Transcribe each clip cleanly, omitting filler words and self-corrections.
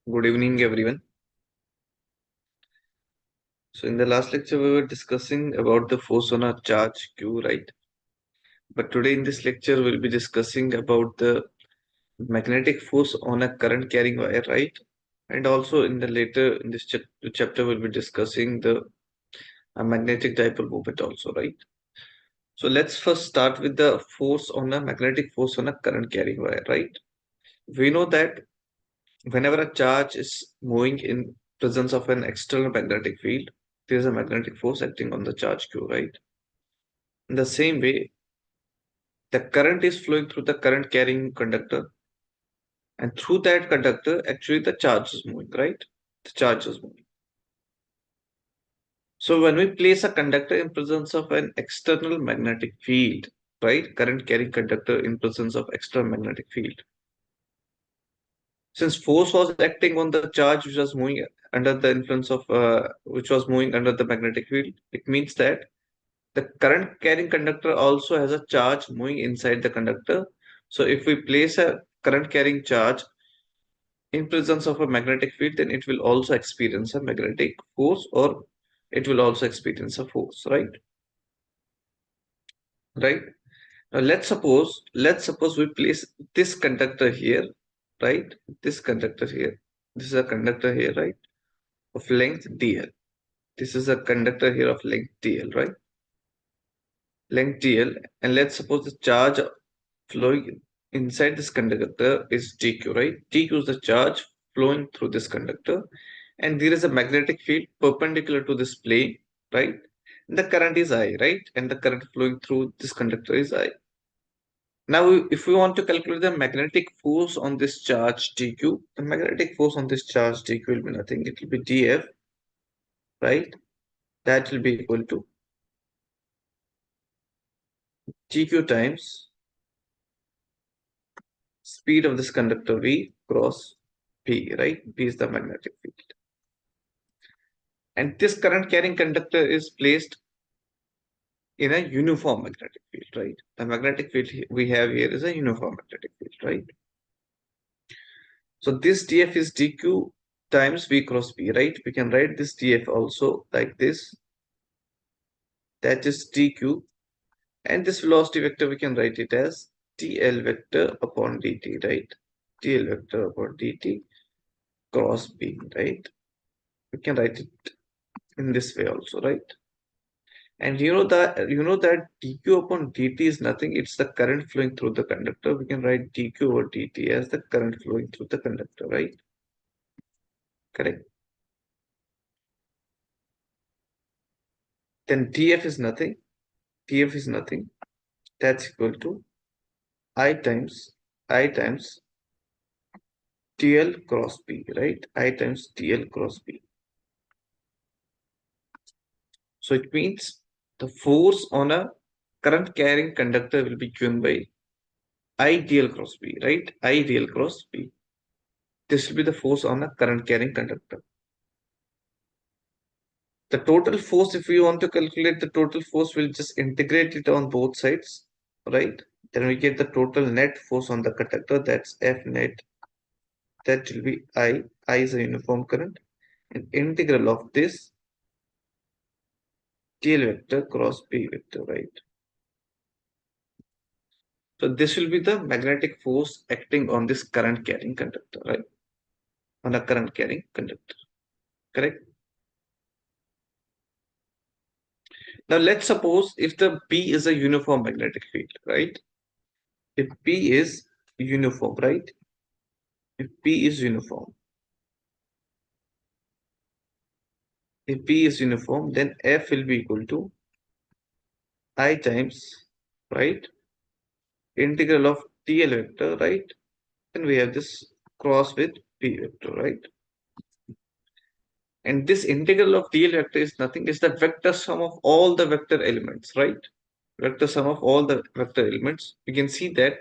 Good evening, everyone. So, in the last lecture, we were discussing about the force on a charge Q, right? But today, in this lecture, we'll be discussing about the magnetic force on a current carrying wire, right? And also, in the later in this chapter, we'll be discussing the magnetic dipole moment, also, right? So, let's first start with the force on a magnetic force on a current carrying wire, right? We know that whenever a charge is moving in presence of an external magnetic field, there is a magnetic force acting on the charge Q, right? In the same way, the current is flowing through the current carrying conductor, and through that conductor, actually the charge is moving, right? The charge is moving. So when we place a conductor in presence of an external magnetic field, right? Current carrying conductor in presence of external magnetic field. Since force was acting on the charge which was moving under the influence of which was moving under the magnetic field, it means that the current carrying conductor also has a charge moving inside the conductor. So if we place a current carrying charge in presence of a magnetic field, then it will also experience a magnetic force, or it will also experience a force, right? Right. Now let's suppose we place this conductor here, right? This conductor here. This is a conductor here, right? Of length dl. This is a conductor here of length dl, right? Length dl, and let's suppose the charge flowing inside this conductor is dq, right? Dq is the charge flowing through this conductor, and there is a magnetic field perpendicular to this plane, right? And the current is I, right? And the current flowing through this conductor is I. Now, if we want to calculate the magnetic force on this charge dq, the magnetic force on this charge dq will be nothing. It will be df, right? That will be equal to dq times speed of this conductor v cross p, right? P is the magnetic field. And this current carrying conductor is placed in a uniform magnetic field, right? The magnetic field we have here is a uniform magnetic field, right? So this df is dq times v cross p, right? We can write this df also like this. That is dq. And this velocity vector, we can write it as dl vector upon dt, right? dl vector upon dt cross p, right? We can write it in this way also, right? And you know that dq upon dt is nothing. It's the current flowing through the conductor. We can write dq over dt as the current flowing through the conductor, right? Correct. Then df is nothing. df is nothing. That's equal to I times TL cross p, right? I times TL cross p. So it means the force on a current carrying conductor will be given by IDL cross p, right? IDL cross p. This will be the force on a current carrying conductor. The total force, if we want to calculate the total force, we'll just integrate it on both sides, right? Then we get the total net force on the conductor. That's F net. That will be I. I is a uniform current. And integral of this TL vector cross P vector, right? So this will be the magnetic force acting on this current carrying conductor, right? On a current carrying conductor, correct? Now let's suppose if the P is a uniform magnetic field, right? If P is uniform, right? If P is uniform, if P is uniform, then F will be equal to I times, right? Integral of TL vector, right? And we have this cross with P vector, right? And this integral of DL vector is nothing, it's the vector sum of all the vector elements, right? Vector sum of all the vector elements. You can see that,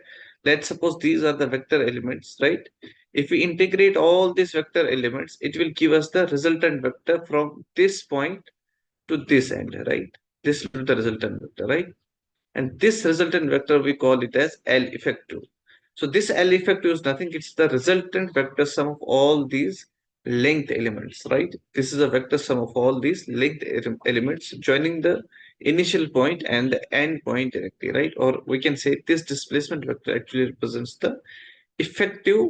let's suppose these are the vector elements, right? If we integrate all these vector elements, it will give us the resultant vector from this point to this end, right? This will be the resultant vector, right? And this resultant vector, we call it as L effective. So this L effective is nothing, it's the resultant vector sum of all these length elements, right? This is a vector sum of all these length elements joining the initial point and the end point directly, right? Or we can say this displacement vector actually represents the effective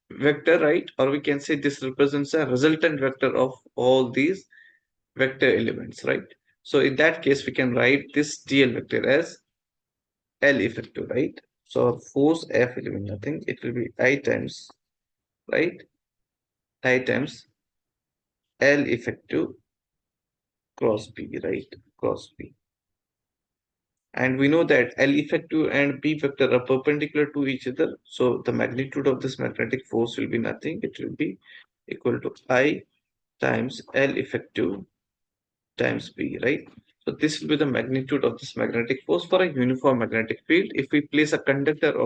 vector, right? Or we can say this represents a resultant vector of all these vector elements, right? So in that case, we can write this DL vector as L effective, right? So force F will be nothing. It will be I times, right? I times L effective cross B, right? Cross B. And we know that L effective and B vector are perpendicular to each other. So the magnitude of this magnetic force will be nothing. It will be equal to I times L effective times B, right? So this will be the magnitude of this magnetic force for a uniform magnetic field. If we place a conductor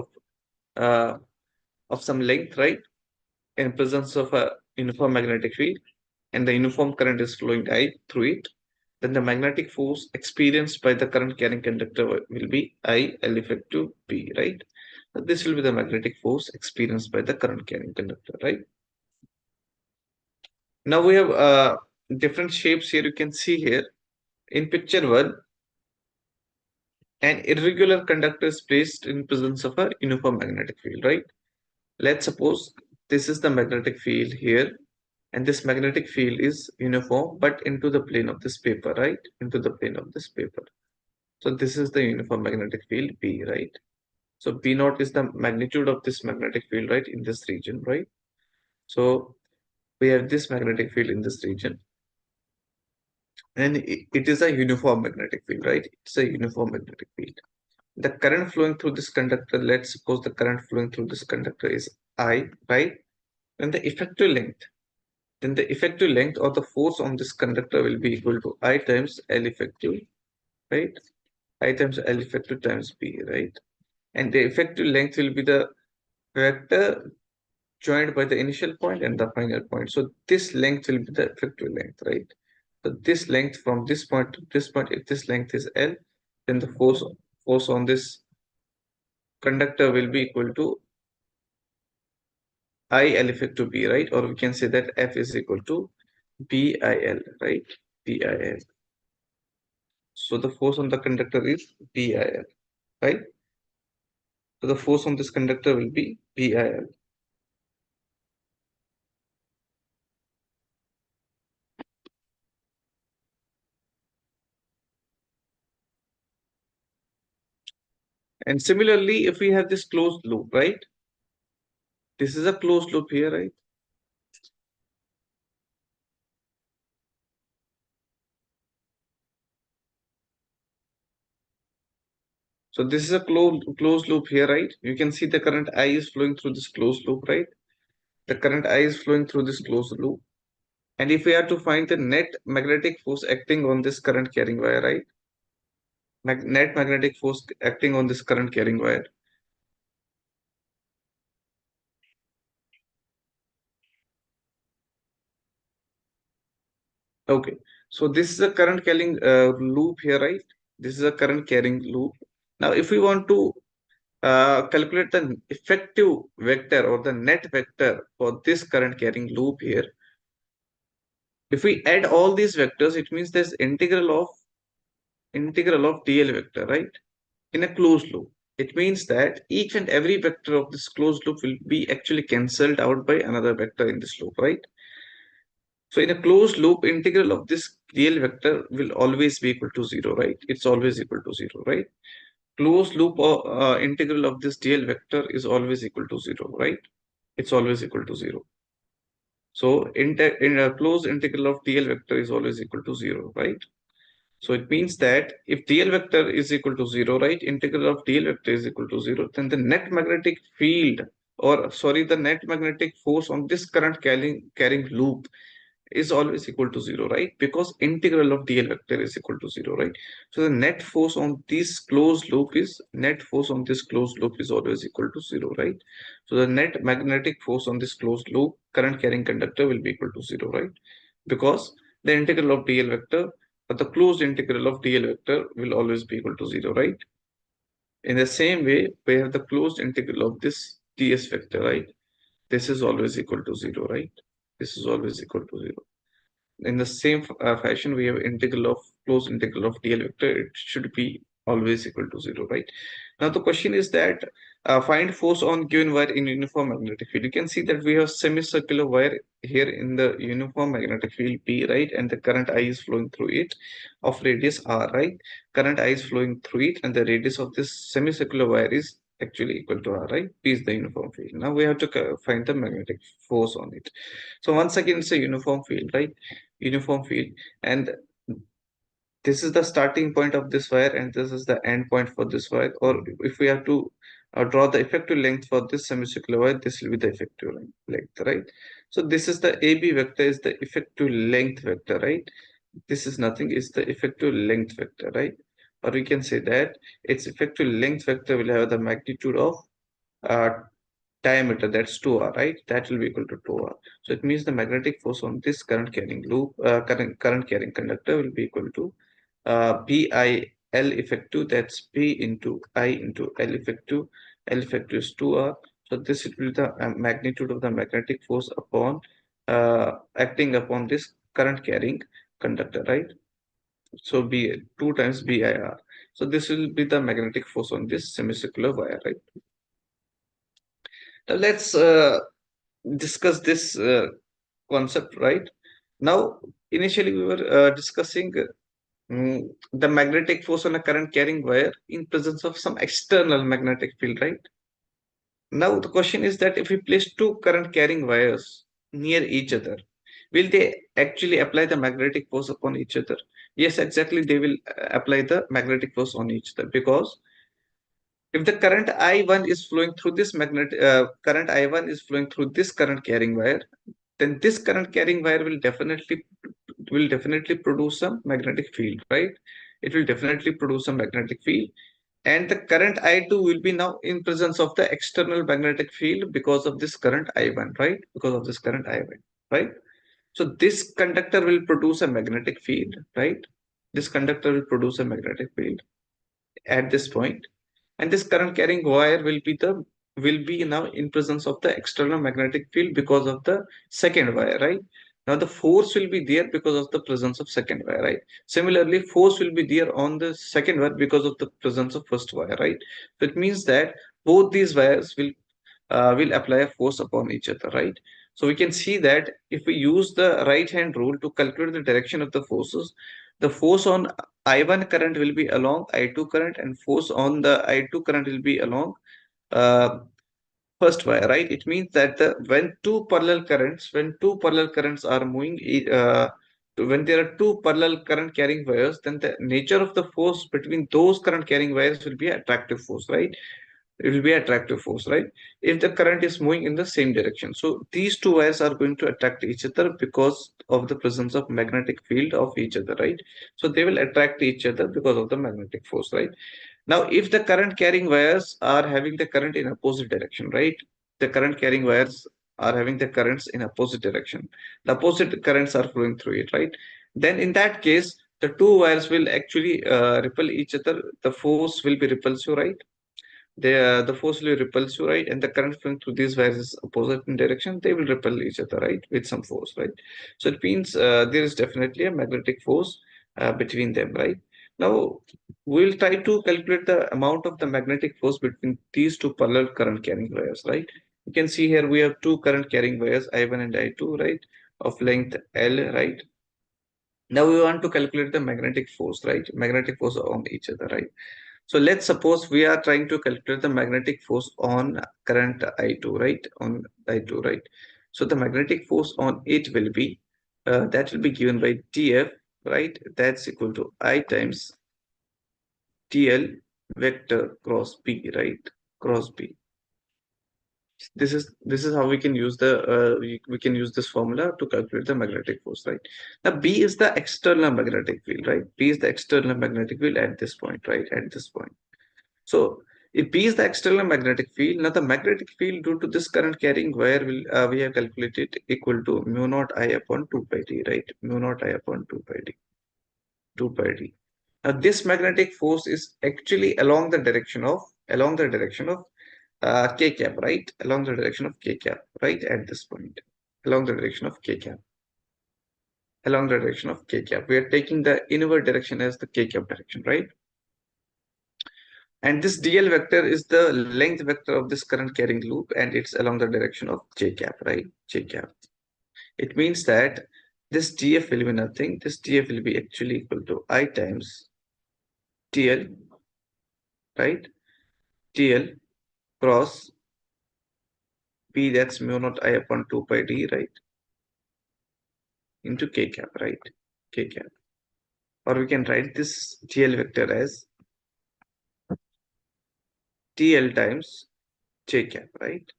of some length, right, in presence of a uniform magnetic field, and the uniform current is flowing I through it, then the magnetic force experienced by the current carrying conductor will be I L effective B, right? So this will be the magnetic force experienced by the current carrying conductor, right? Now we have different shapes here. You can see here in picture 1, an irregular conductor is placed in presence of a uniform magnetic field, right? Let's suppose this is the magnetic field here, and this magnetic field is uniform but into the plane of this paper, right? Into the plane of this paper. So this is the uniform magnetic field B, right? So B naught is the magnitude of this magnetic field, right, in this region, right? So we have this magnetic field in this region, and it is a uniform magnetic field, right? It's a uniform magnetic field. The current flowing through this conductor, let's suppose the current flowing through this conductor is I, right? Then the effective length, or the force on this conductor will be equal to I times L effective, right? I times L effective times B, right? And the effective length will be the vector joined by the initial point and the final point. So this length will be the effective length, right? So this length from this point to this point, if this length is L, then the force on this conductor will be equal to IL effective B, right? Or we can say that F is equal to BIL, right? BIL. So the force on the conductor is BIL, right? So the force on this conductor will be BIL. And similarly, if we have this closed loop, right? This is a closed loop here, right? So this is a closed loop here, right? You can see the current I is flowing through this closed loop, right? The current I is flowing through this closed loop. And if we are to find the net magnetic force acting on this current carrying wire, right? Net magnetic force acting on this current carrying wire. Okay, so this is a current carrying loop here, right? This is a current carrying loop. Now, if we want to calculate the effective vector or the net vector for this current carrying loop here, if we add all these vectors, it means there's integral of dl vector, right? In a closed loop. It means that each and every vector of this closed loop will be actually cancelled out by another vector in this loop, right? So in a closed loop, integral of this dl vector will always be equal to 0, right? It's always equal to 0, right? Closed loop or integral of this dl vector is always equal to 0, right? It's always equal to 0. So in a closed integral of dl vector is always equal to 0, right? So it means that if dl vector is equal to 0, right, integral of dl vector is equal to 0, then the net magnetic field, or sorry, the net magnetic force on this current carrying loop is always equal to 0, right? Because integral of dl vector is equal to 0, right? So the net force on this closed loop is always equal to 0, right? So the net magnetic force on this closed loop current carrying conductor will be equal to 0, right? Because the integral of dl vector, or the closed integral of dl vector, will always be equal to 0, right? In the same way, we have the closed integral of this ds vector, right? This is always equal to 0, right? This is always equal to 0. In the same fashion, we have integral of closed integral of dl vector. It should be always equal to 0, right? Now the question is that find force on given wire in uniform magnetic field. You can see that we have semicircular wire here in the uniform magnetic field P, right? And the current I is flowing through it of radius R, right? Current I is flowing through it, and the radius of this semicircular wire is actually equal to R, right? P is the uniform field. Now we have to find the magnetic force on it. So once again, it's a uniform field, right? Uniform field, and this is the starting point of this wire, and this is the end point for this wire. Or if we have to draw the effective length for this semicircular wire, this will be the effective length, right? So this is the AB vector is the effective length vector, right? This is nothing, is the effective length vector, right? Or we can say that its effective length vector will have the magnitude of uh, diameter, that's 2r, right? That will be equal to 2r. So it means the magnetic force on this current carrying loop, current carrying conductor will be equal to BI L effective, that's P into I into L effective. L effective is 2r. So this will be the magnitude of the magnetic force upon acting upon this current carrying conductor, right? So B 2 times BIR. So this will be the magnetic force on this semicircular wire, right? Now let's discuss this concept, right? Now, initially we were discussing the magnetic force on a current carrying wire in presence of some external magnetic field, right? Now the question is that if we place two current carrying wires near each other, will they actually apply the magnetic force upon each other? Yes, exactly. They will apply the magnetic force on each other, because if the current I1 is flowing through this current I1 is flowing through this current carrying wire, then this current carrying wire will definitely produce some magnetic field, right? It will definitely produce some magnetic field, and the current I2 will be now in presence of the external magnetic field because of this current I1, right? Because of this current I1, right? So this conductor will produce a magnetic field, right? This conductor will produce a magnetic field at this point, and this current carrying wire will be now in presence of the external magnetic field because of the second wire, right? Now the force will be there because of the presence of second wire, right? Similarly, force will be there on the second wire because of the presence of first wire, right? So it means that both these wires will apply a force upon each other, right? So we can see that if we use the right hand rule to calculate the direction of the forces, the force on I1 current will be along I2 current, and force on the I2 current will be along uh, first wire, right? It means that when two parallel currents are moving, when there are two parallel current carrying wires, then the nature of the force between those current carrying wires will be attractive force, right? It will be attractive force, right? If the current is moving in the same direction. So these two wires are going to attract each other because of the presence of magnetic field of each other, right? So they will attract each other because of the magnetic force, right? Now, if the current carrying wires are having the current in opposite direction, right? The current carrying wires are having the currents in opposite direction. The opposite currents are flowing through it, right? Then in that case, the two wires will actually repel each other. The force will be repulsive, right? The force will repulse you, right? And the current flowing through these wires is opposite in direction. They will repel each other, right? With some force, right? So it means there is definitely a magnetic force between them, right? Now we'll try to calculate the amount of the magnetic force between these two parallel current carrying wires, right? You can see here we have two current carrying wires, I1 and I2, right? Of length L, right? Now we want to calculate the magnetic force, right? Magnetic force on each other, right? So let's suppose we are trying to calculate the magnetic force on current I2, right? On I2, right? So the magnetic force on it will be, that will be given by TF, right? That's equal to I times TL vector cross B, right? Cross B. This is how we can use we can use this formula to calculate the magnetic force, right? Now B is the external magnetic field, right? B is the external magnetic field at this point, right? At this point. So if B is the external magnetic field, now the magnetic field due to this current carrying wire will we have calculated equal to mu naught I upon 2 pi d, right? Mu naught I upon 2 pi d, 2 pi d. Now this magnetic force is actually along the direction of along the direction of k cap, right? Along the direction of k cap, right? At this point, along the direction of k cap, along the direction of k cap. We are taking the inward direction as the k cap direction, right? And this dl vector is the length vector of this current carrying loop, and it's along the direction of j cap, right? J cap. It means that this df will be nothing. This df will be actually equal to I times TL, right? TL cross P, that's mu naught I upon 2 pi d, right? Into k cap, right? K cap. Or we can write this TL vector as TL times j cap, right?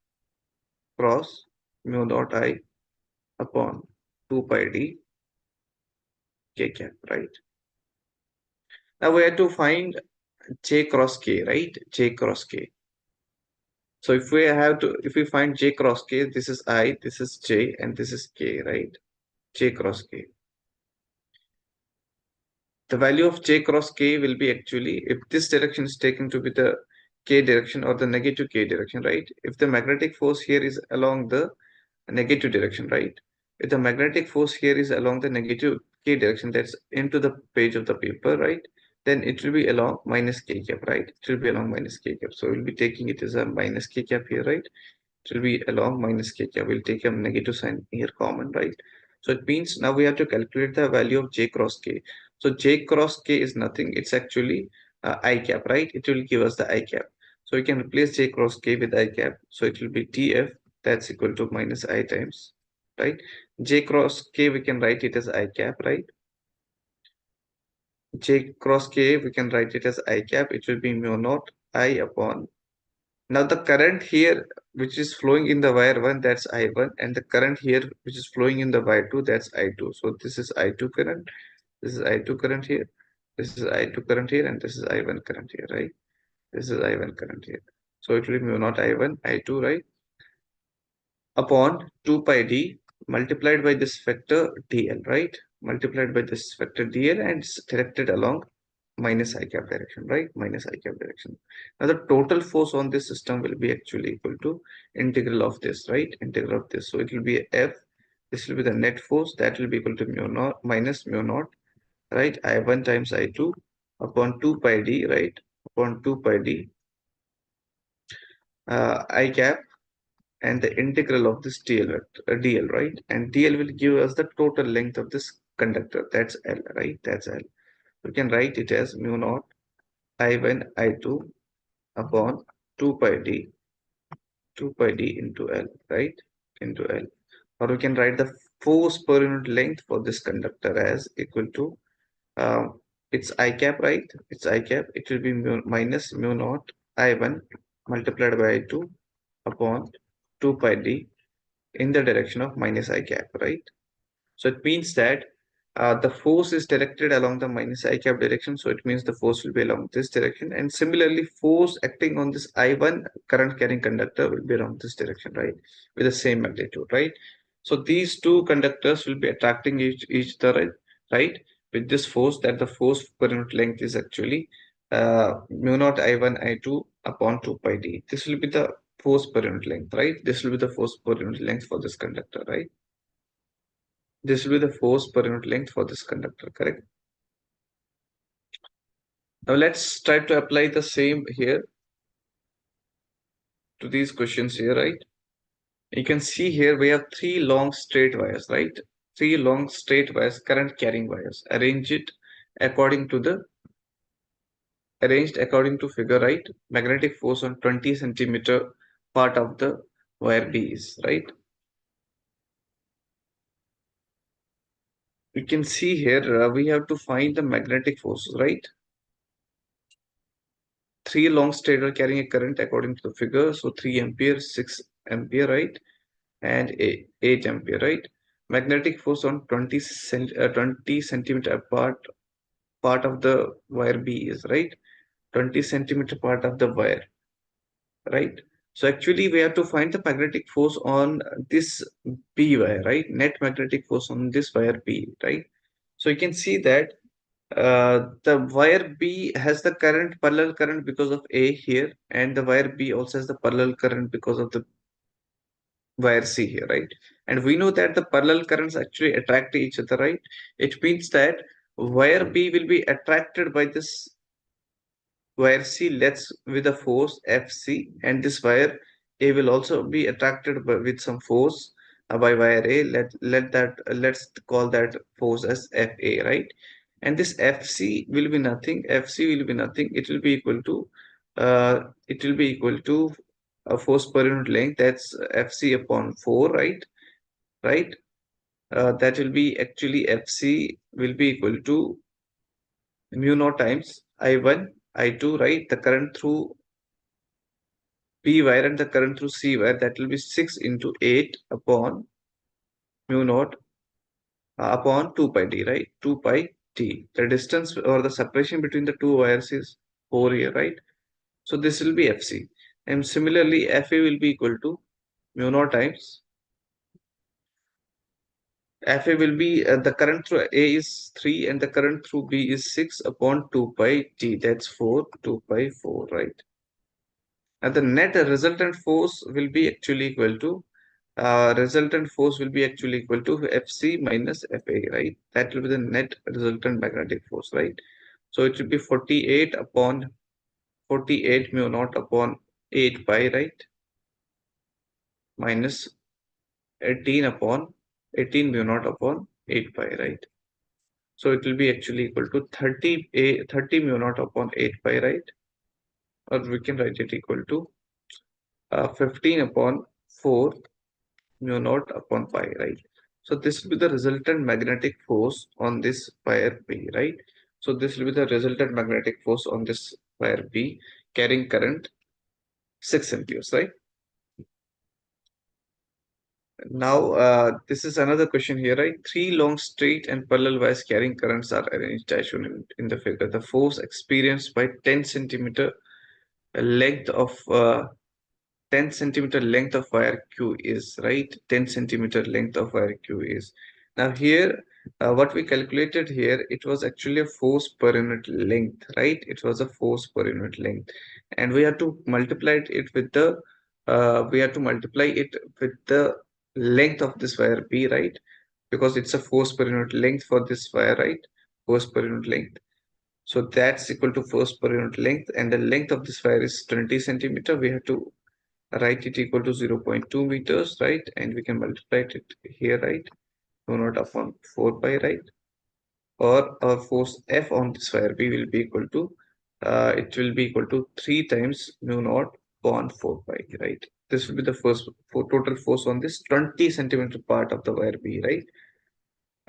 Cross mu naught I upon 2 pi d k cap, right? Now we have to find j cross k, right? J cross k. So if we find j cross k, this is I, this is j, and this is k, right? J cross k. The value of j cross k will be actually, if this direction is taken to be the k direction or the negative k direction, right? If the magnetic force here is along the negative direction, right? If the magnetic force here is along the negative k direction, that's into the page of the paper, right? Then it will be along minus k cap, right? It will be along minus k cap. So we'll be taking it as a minus k cap here, right? It will be along minus k cap. We'll take a negative sign here common, right? So it means now we have to calculate the value of j cross k. So j cross k is nothing. It's actually I cap, right? It will give us the I cap. So we can replace j cross k with I cap. So it will be TF, that's equal to minus I times, right? J cross k, we can write it as I cap, right? J cross k, we can write it as I cap. It will be mu naught I upon. Now the current here which is flowing in the wire 1, that's I1, and the current here which is flowing in the wire 2, that's I2. So this is I2 current, this is I2 current here, this is I2 current here, and this is I1 current here, right? This is I1 current here. So it will be mu naught I1, I2, right? Upon 2 pi d multiplied by this vector dl, right? Multiplied by this vector dl, and it's directed along minus I cap direction, right? Minus I cap direction. Now the total force on this system will be actually equal to integral of this, right? Integral of this. So it will be F, this will be the net force, that will be equal to mu naught minus mu naught, right? I1 times I2 upon 2 pi d, right? Upon 2 pi d I cap, and the integral of this dl vector, dl, right? And dl will give us the total length of this conductor, that's L, right? That's L. We can write it as mu naught I1 I2 upon 2 pi d, 2 pi d into L, right? Into L. Or we can write the force per unit length for this conductor as equal to it's I cap, right? It's I cap. It will be minus mu naught I1 multiplied by I2 upon 2 pi d in the direction of minus I cap, right? So it means that the force is directed along the minus I cap direction. So it means the force will be along this direction. And similarly, force acting on this I1 current carrying conductor will be along this direction, right? With the same magnitude, right? So these two conductors will be attracting each other, right? With this force, that the force per unit length is actually mu naught I1 I2 upon 2 pi d. This will be the force per unit length, right? This will be the force per unit length for this conductor, right? This will be the force per unit length for this conductor, correct? Now let's try to apply the same here to these questions here, right? You can see here we have three long straight wires, right? Three long straight wires, current carrying wires. Arranged according to figure, right? Magnetic force on 20 centimeter part of the wire B is, right? You can see here we have to find the magnetic forces, right? Three long straight wire carrying a current according to the figure. So 3 ampere, 6 ampere, right? And 8 ampere, right? Magnetic force on 20 centimeter apart part of the wire B is, right? 20 centimeter part of the wire, right? So actually we have to find the magnetic force on this B wire, right? Net magnetic force on this wire B, right? So you can see that The wire B has the current parallel current because of A here, and the wire B also has the parallel current because of the wire C here, right? And we know that the parallel currents actually attract each other, right? It means that wire B will be attracted by this wire C lets with a force Fc, and this wire A will also be attracted with some force by wire A. Let's call that force as Fa, right? And this Fc will be nothing. Fc will be nothing. It will be equal to a force per unit length. That's Fc upon 4, right? Right. That will be actually Fc will be equal to mu naught times I1, I2, right? The current through P wire and the current through C wire, that will be 6 into 8 upon mu naught upon 2 pi d, right? 2 pi t. The distance or the separation between the two wires is 4 here, right? So this will be Fc. And similarly, Fa will be equal to mu naught times. Fa will be the current through A is 3 and the current through B is 6 upon 2 pi t. That's 4, 2 pi 4, right? And the net resultant force will be actually equal to resultant force will be actually equal to Fc minus Fa, right? That will be the net resultant magnetic force, right? So it will be 48 upon 48 mu naught upon 8 pi, right? Minus 18 upon 18 mu naught upon 8 pi, right? So it will be actually equal to 30 mu naught upon 8 pi, right? Or we can write it equal to 15 upon 4 mu naught upon pi, right? So this will be the resultant magnetic force on this wire B, right? So this will be the resultant magnetic force on this wire B carrying current 6 amperes, right? Now, this is another question here, right? Three long straight and parallel wires carrying currents are arranged as shown in the figure. The force experienced by 10 centimeter length of 10 centimeter length of wire Q is, right? 10 centimeter length of wire Q is. Now here, what we calculated here, it was actually a force per unit length, right? It was a force per unit length. And we have to multiply it with the, length of this wire B, right? Because it's a force per unit length for this wire, right? Force per unit length. So that's equal to force per unit length, and the length of this wire is 20 centimeter. We have to write it equal to 0.2 meters, right? And we can multiply it here, right? Mu naught upon 4 pi, right? Or our force F on this wire B will be equal to, it will be equal to 3 times mu naught upon 4 pi, right? This will be the first total force on this 20 centimeter part of the wire B, right?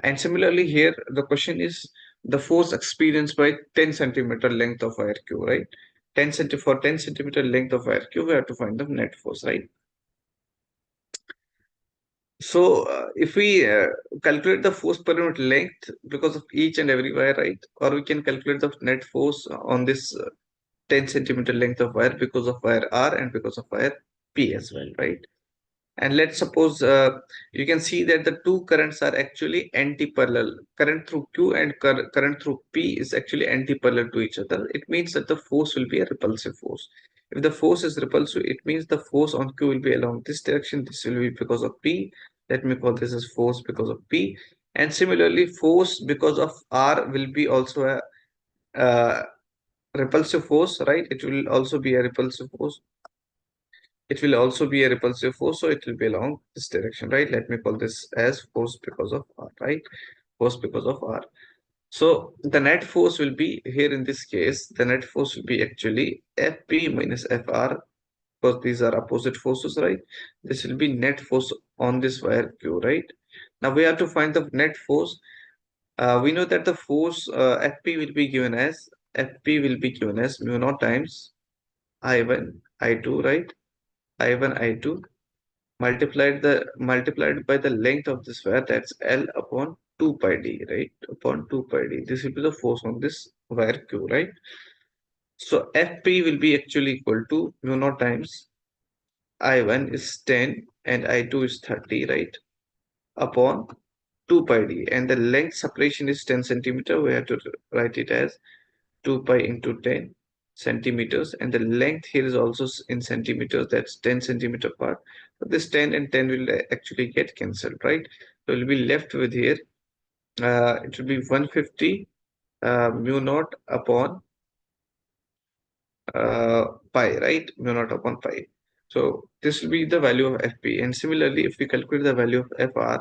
And similarly here, the question is the force experienced by 10 centimeter length of wire Q, right? 10 centimeter length of wire Q, we have to find the net force, right? So if we calculate the force per unit length because of each and every wire, right? Or we can calculate the net force on this 10 centimeter length of wire because of wire R and because of wire P as well, right? And let's suppose you can see that the two currents are actually anti-parallel. Current through Q and current through P is actually anti-parallel to each other. It means that the force will be a repulsive force. If the force is repulsive, it means the force on Q will be along this direction. This will be because of P. Let me call this as force because of P. And similarly, force because of R will be also a repulsive force, right? It will also be a repulsive force. It will also be a repulsive force, so it will be along this direction, right? Let me call this as force because of R, right? Force because of R. So the net force will be here in this case, the net force will be actually Fp minus Fr, because these are opposite forces, right? This will be net force on this wire Q, right? Now we have to find the net force. We know that the force Fp will be given as mu naught times I1, I2, right? I1, I2 multiplied by the length of this wire, that's L upon 2 pi d, right? Upon 2 pi d. This will be the force on this wire Q, right? So Fp will be actually equal to mu naught times I1 is 10 and I2 is 30, right? Upon 2 pi d, and the length separation is 10 centimeter. We have to write it as 2 pi into 10 centimeters, and the length here is also in centimeters, that's 10 centimeter part. So this 10 and 10 will actually get cancelled, right? So we'll be left with here, it will be 150 mu naught upon pi, right? Mu naught upon pi. So this will be the value of Fp. And similarly, if we calculate the value of Fr,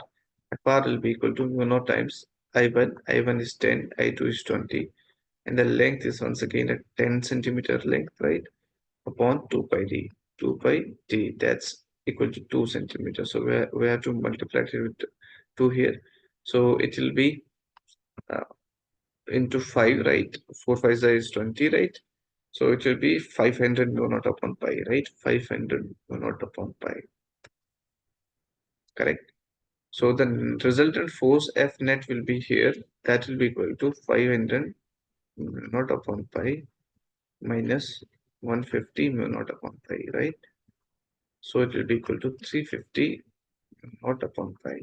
Fr will be equal to mu naught times I1. I1 is 10, I2 is 20. And the length is once again a 10 centimeter length, right? Upon 2 pi d. 2 pi d, that's equal to 2 centimeters. So we have to multiply it with 2 here. So it will be into 5, right? 4 5 is 20, right? So it will be 500 mu naught upon pi, right? 500 mu naught upon pi, correct? So the resultant force F net will be here. That will be equal to 500 mu naught upon pi minus 150 mu naught upon pi, right? So it will be equal to 350 mu naught upon pi.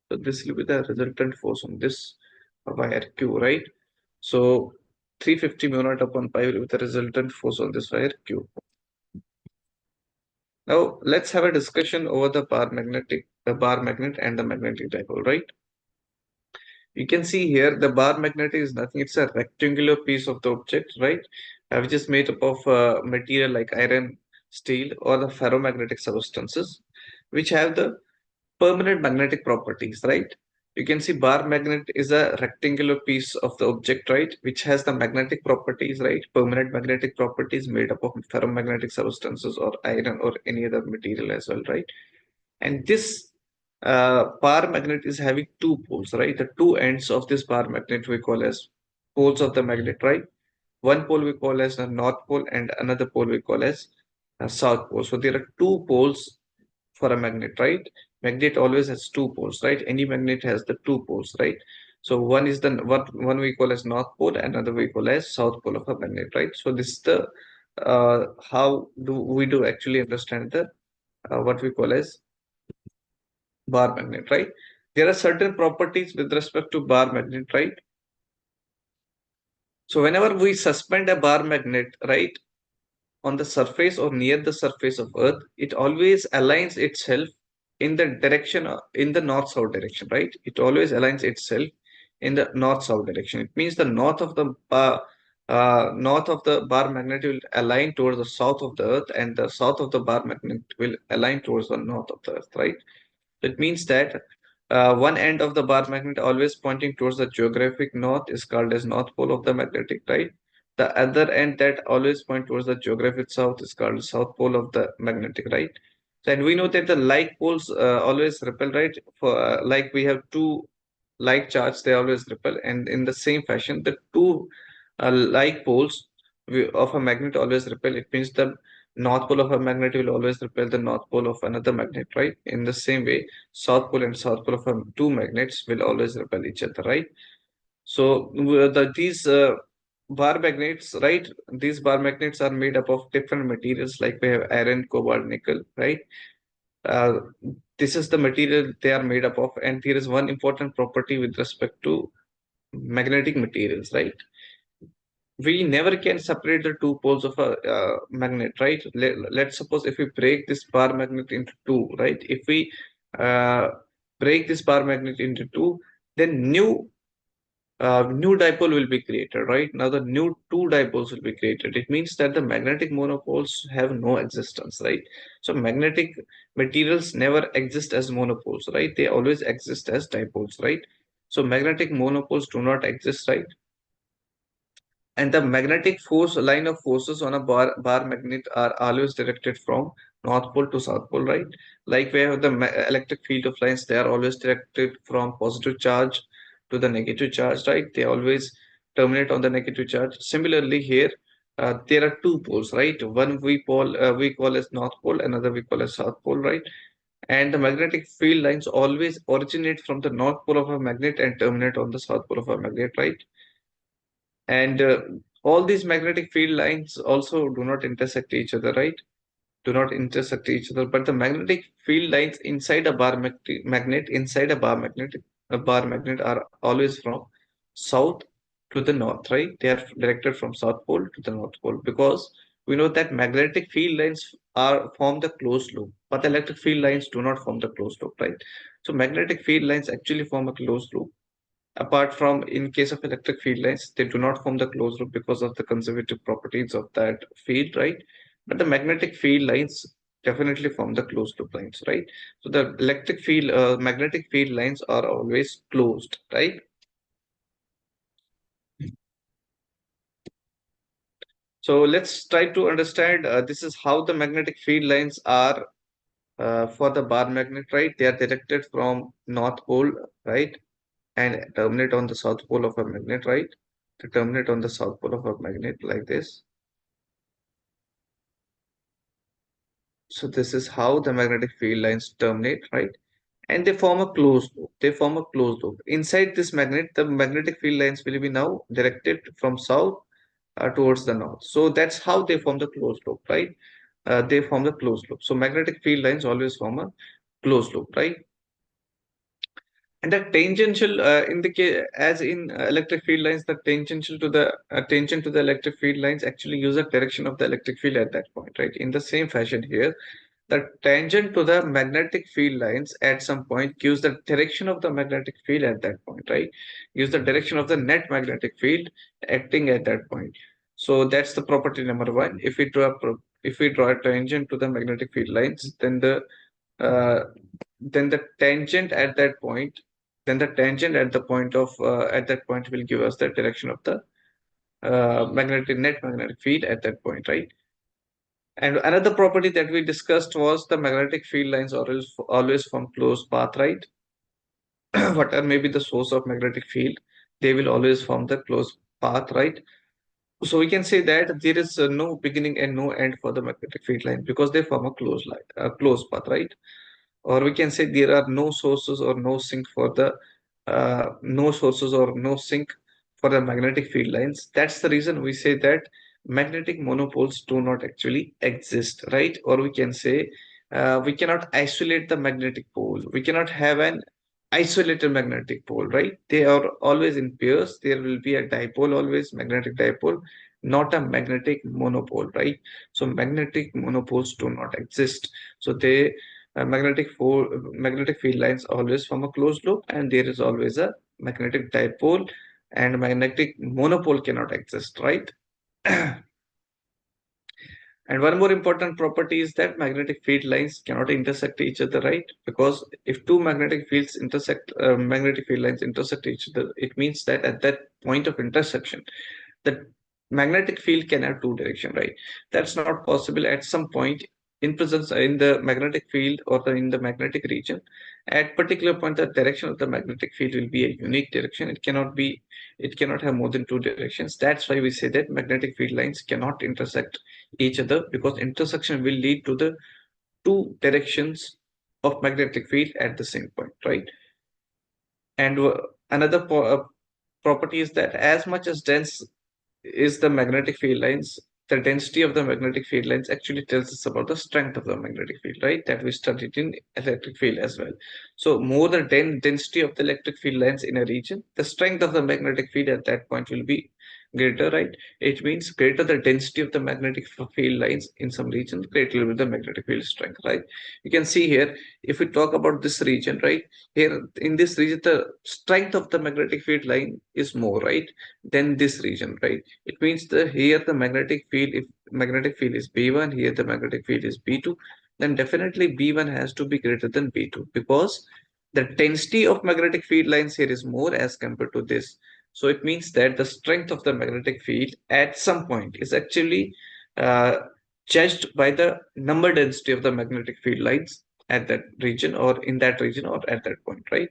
So this will be the resultant force on this wire Q, right? So 350 mu naught upon pi will be the resultant force on this wire Q. Now let's have a discussion over the bar magnet and the magnetic dipole, right? You can see here the bar magnet is nothing, it's a rectangular piece of the object, right? Which is made up of material like iron, steel, or the ferromagnetic substances, which have the permanent magnetic properties, right? You can see bar magnet is a rectangular piece of the object, right? Which has the magnetic properties, right? Permanent magnetic properties made up of ferromagnetic substances or iron or any other material as well, right? And this bar magnet is having two poles, right? The two ends of this bar magnet we call as poles of the magnet, right? One pole we call as the north pole and another pole we call as south pole. So there are two poles for a magnet, right? Magnet always has two poles, right? Any magnet has the two poles, right? So one is the one we call as north pole, another we call as south pole of a magnet, right? So this is the how do we do actually understand the what we call as bar magnet, right? There are certain properties with respect to bar magnet, right? So whenever we suspend a bar magnet, right, on the surface or near the surface of Earth, it always aligns itself in the direction in the north-south direction, right? It always aligns itself in the north-south direction. It means the north of the bar magnet will align towards the south of the Earth, and the south of the bar magnet will align towards the north of the Earth, right? It means that one end of the bar magnet always pointing towards the geographic north is called as north pole of the magnetic, right? The other end that always point towards the geographic south is called south pole of the magnetic, right? So, and we know that the like poles always repel, right? For like we have two like charge, they always repel, and in the same fashion, the two like poles of a magnet always repel. It means the north pole of a magnet will always repel the north pole of another magnet, right? In the same way, south pole and south pole of two magnets will always repel each other, right? So these bar magnets, right? These bar magnets are made up of different materials, like we have iron, cobalt, nickel, right? Uh, this is the material they are made up of, and there is one important property with respect to magnetic materials, right? We never can separate the two poles of a magnet, right? Let's suppose if we break this bar magnet into two, right? If we uh, break this bar magnet into two, then new dipole will be created, right? Now the new two dipoles will be created. It means that the magnetic monopoles have no existence, right? So magnetic materials never exist as monopoles, right? They always exist as dipoles, right? So magnetic monopoles do not exist, right? And the magnetic force line of forces on a bar magnet are always directed from north pole to south pole, right? Like we have the electric field of lines, they are always directed from positive charge to the negative charge, right? They always terminate on the negative charge. Similarly here, there are two poles, right? One we call as north pole, another we call as south pole, right? And the magnetic field lines always originate from the north pole of a magnet and terminate on the south pole of a magnet, right? And all these magnetic field lines also do not intersect each other, right? Do not intersect each other. But the magnetic field lines inside a bar magnet, inside a bar magnet, bar magnet are always from south to the north, right? They are directed from south pole to the north pole because we know that magnetic field lines are form the closed loop, but the electric field lines do not form the closed loop, right? So magnetic field lines actually form a closed loop. Apart from in case of electric field lines, they do not form the closed loop because of the conservative properties of that field, right? But the magnetic field lines definitely form the closed loop lines, right? So the magnetic field lines are always closed, right? So let's try to understand this is how the magnetic field lines are for the bar magnet, right? They are directed from north pole, right? And terminate on the south pole of a magnet, right? To terminate on the south pole of a magnet like this. So this is how the magnetic field lines terminate, right? And they form a closed loop. They form a closed loop. Inside this magnet, the magnetic field lines will be now directed from south towards the north. So that's how they form the closed loop, right? They form the closed loop. So magnetic field lines always form a closed loop, right? And the tangential, in the case, as in electric field lines, the tangential to the tangent to the electric field lines actually use the direction of the electric field at that point, right? In the same fashion here, the tangent to the magnetic field lines at some point gives the direction of the magnetic field at that point, right? Gives the direction of the net magnetic field acting at that point. So that's the property number one. If we draw a tangent to the magnetic field lines, uh, then the tangent at that point, then the tangent at the point of at that point will give us the direction of the net magnetic field at that point, right? And another property that we discussed was the magnetic field lines always form closed path, right? Whatever may be the source of magnetic field, they will always form the closed path, right? So we can say that there is no beginning and no end for the magnetic field line because they form a closed line, a closed path, right? Or we can say there are no sources or no sink for the no sources or no sink for the magnetic field lines. That's the reason we say that magnetic monopoles do not actually exist, right? Or we can say we cannot isolate the magnetic pole. We cannot have an isolated magnetic pole, right? They are always in pairs. There will be a dipole always, magnetic dipole, not a magnetic monopole, right? So magnetic monopoles do not exist. So magnetic field lines always form a closed loop, and there is always a magnetic dipole, and magnetic monopole cannot exist, right? And one more important property is that magnetic field lines cannot intersect each other, right? Because if two magnetic field lines intersect each other, it means that at that point of intersection, the magnetic field can have two direction, right? That's not possible at some point in presence in the magnetic field or in the magnetic region. At particular point, the direction of the magnetic field will be a unique direction. It cannot have more than two directions. That's why we say that magnetic field lines cannot intersect each other because intersection will lead to the two directions of magnetic field at the same point, right? And another property is that as much as dense is the magnetic field lines, the density of the magnetic field lines actually tells us about the strength of the magnetic field, right? That we studied in electric field as well. So more the density of the electric field lines in a region, the strength of the magnetic field at that point will be greater, right? It means greater the density of the magnetic field lines in some region, greater will be the magnetic field strength, right? You can see here, if we talk about this region, right? Here in this region, the strength of the magnetic field line is more, right? Than this region, right? It means that here the magnetic field, if magnetic field is B1, here the magnetic field is B2, then definitely B1 has to be greater than B2 because the density of magnetic field lines here is more as compared to this. So it means that the strength of the magnetic field at some point is actually uh, judged by the number density of the magnetic field lines at that region or in that region or at that point, right?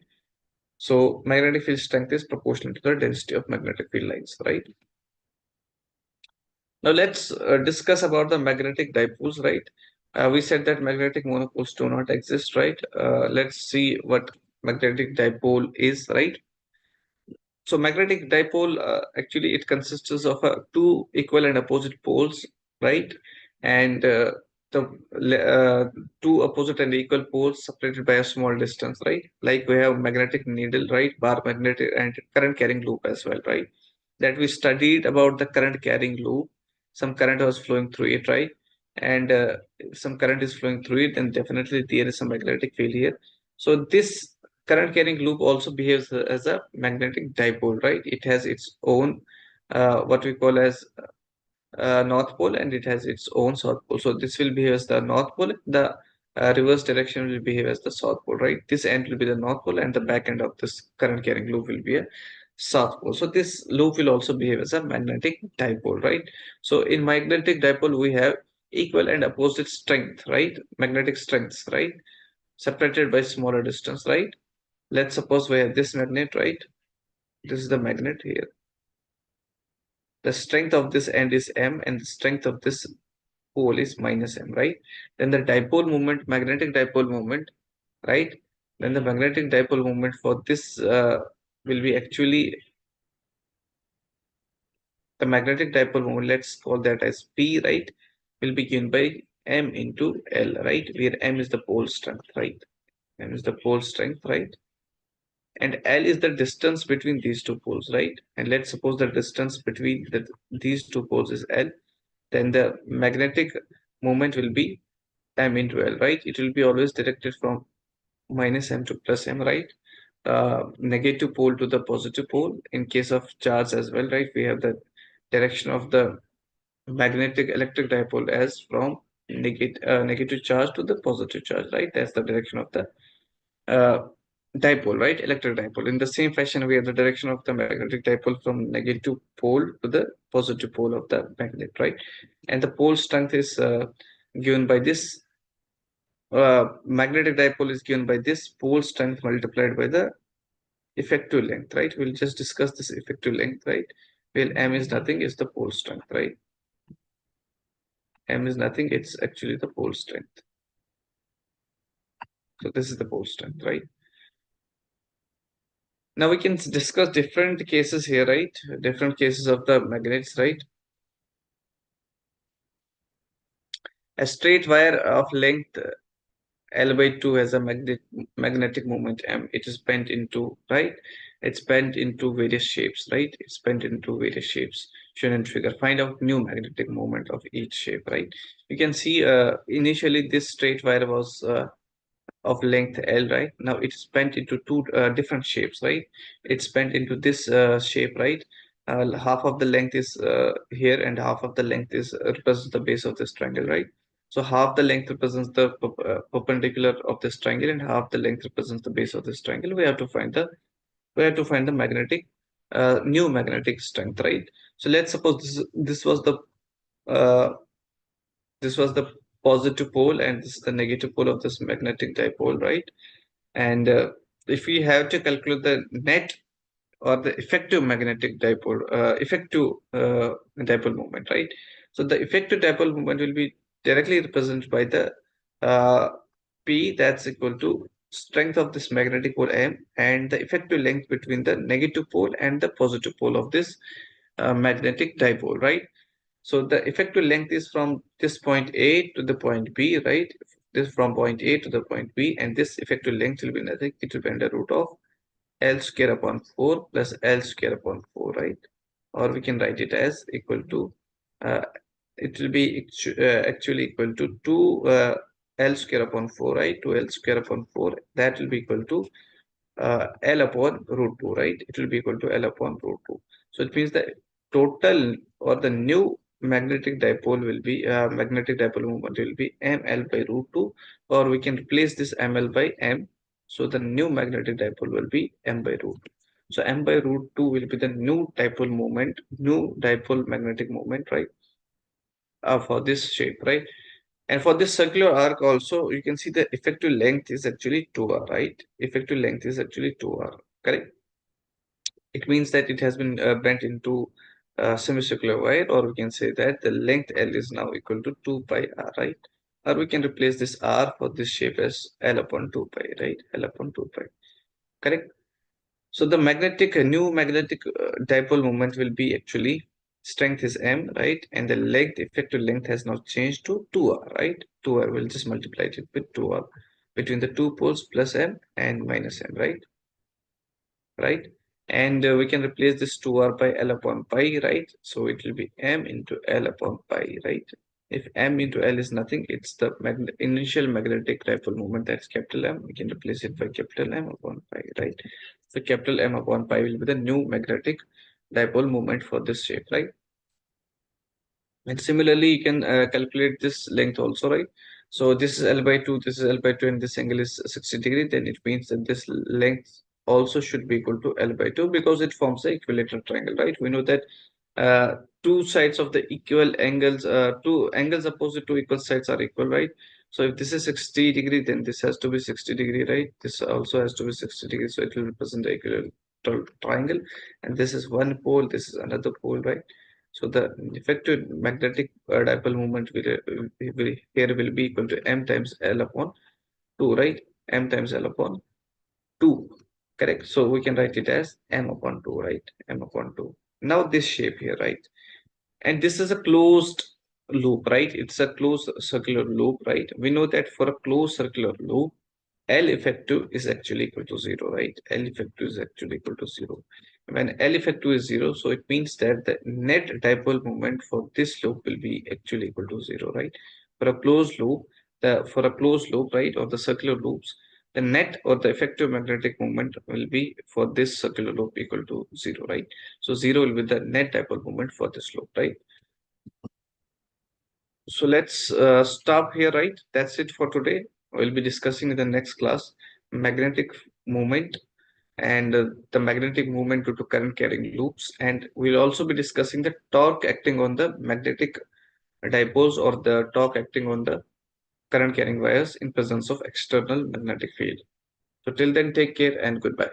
So magnetic field strength is proportional to the density of magnetic field lines, right? Now let's discuss about the magnetic dipoles, right? We said that magnetic monopoles do not exist, right? Let's see what magnetic dipole is, right? So magnetic dipole, actually it consists of two equal and opposite poles, right? And the two opposite and equal poles separated by a small distance, right? Like we have magnetic needle, right? Bar magnetic and current carrying loop as well, right? That we studied about the current carrying loop. Some current was flowing through it, right? And if some current is flowing through it, then definitely there is a magnetic field here. So this current carrying loop also behaves as a magnetic dipole, right? It has its own what we call as north pole, and it has its own south pole. So this will behave as the north pole. The reverse direction will behave as the south pole, right? This end will be the north pole, and the back end of this current carrying loop will be a south pole. So this loop will also behave as a magnetic dipole, right? So in magnetic dipole, we have equal and opposite strength, right? Magnetic strengths, right? Separated by smaller distance, right? Let's suppose we have this magnet, right? This is the magnet here. The strength of this end is M, and the strength of this pole is minus M, right? Then the dipole moment, magnetic dipole moment, right? Then the magnetic dipole moment for this will be actually the magnetic dipole moment, let's call that as P, right? Will be given by M into L, right? Where M is the pole strength, right? M is the pole strength, right? And L is the distance between these two poles, right? And let's suppose the distance between these two poles is L, then the magnetic moment will be M into L, right? It will be always directed from minus M to plus M, right? Negative pole to the positive pole. In case of charge as well, right? We have the direction of the magnetic electric dipole as from negative charge to the positive charge, right? That's the direction of the uh, dipole, right? Electric dipole. In the same fashion, we have the direction of the magnetic dipole from negative pole to the positive pole of the magnet, right? And the pole strength is given by this magnetic dipole is given by this pole strength multiplied by the effective length, right? We'll just discuss this effective length, right? Well, M is nothing, is the pole strength, right? M is nothing, it's actually the pole strength. So this is the pole strength, right? Now we can discuss different cases here, right? Different cases of the magnets, right? A straight wire of length L by 2 has a magnetic moment M. It is bent into, right? It's bent into various shapes, right? It's bent into various shapes shown in figure. Find out new magnetic moment of each shape, right? You can see initially this straight wire was of length L, right? Now it's bent into two different shapes, right? It's bent into this shape, right? Half of the length is here, and half of the length is represents the base of this triangle, right? So half the length represents the perpendicular of this triangle, and half the length represents the base of this triangle. We have to find the magnetic new magnetic strength, right? So let's suppose uh, this was the positive pole, and this is the negative pole of this magnetic dipole, right? And if we have to calculate the net or the effective dipole moment, right? So the effective dipole moment will be directly represented by the uh, P, that's equal to strength of this magnetic pole M, and the effective length between the negative pole and the positive pole of this magnetic dipole, right? So the effective length is from this point A to the point B, right? This from point A to the point B, and this effective length will be nothing. It will be under root of L square upon 4 plus L square upon 4, right? Or we can write it as equal to, uh, it will be actually equal to 2 L square upon 4, right? 2 L square upon 4. That will be equal to L upon root 2, right? It will be equal to L upon root 2. So it means the total or the new magnetic dipole moment will be ml by root 2, or we can replace this ml by m. So the new magnetic dipole will be m by root 2. So m by root 2 will be the new dipole moment, new dipole magnetic moment, right? For this shape, right? And for this circular arc also, you can see the effective length is actually 2r, right? Effective length is actually 2r, correct? It means that it has been bent into a semicircular wire, or we can say that the length L is now equal to 2 pi r, right? Or we can replace this r for this shape as L upon 2 pi, right? L upon 2 pi, correct? So the new magnetic dipole moment will be actually strength is m, right? And the length, effective length has not changed to 2r, right? 2r, we'll just multiply it with 2r between the two poles plus m and minus m, right? Right? And we can replace this 2r by L upon pi, right? So it will be m into L upon pi, right? If m into L is nothing, it's the initial magnetic dipole moment, that's capital M. We can replace it by capital M upon pi, right? So capital M upon pi will be the new magnetic dipole moment for this shape, right? And similarly, you can calculate this length also, right? So this is L by 2, this is L by 2, and this angle is 60 degree. Then it means that this length also should be equal to L by 2 because it forms the equilateral triangle, right? We know that two sides of the equal angles, two angles opposite to equal sides are equal, right? So if this is 60 degree, then this has to be 60 degree, right? This also has to be 60 degree. So it will represent the equilateral triangle. And this is one pole, this is another pole, right? So the effective magnetic dipole moment here will be equal to m times L upon 2, right? M times L upon 2, correct? So we can write it as m upon 2, right? M upon 2. Now this shape here, right? And this is a closed loop, right? It's a closed circular loop, right? We know that for a closed circular loop, L effective is actually equal to 0, right? L effective is actually equal to 0. When L effective is 0, so it means that the net dipole moment for this loop will be actually equal to 0, right? For a closed loop, right, or the circular loops, the net or the effective magnetic moment will be for this circular loop equal to 0, right? So 0 will be the net dipole moment for this loop, right? So let's stop here, right? That's it for today. We'll be discussing in the next class magnetic moment and the magnetic moment due to current carrying loops. And we'll also be discussing the torque acting on the magnetic dipoles or the torque acting on the current carrying wires in presence of external magnetic field. So till then, take care and goodbye.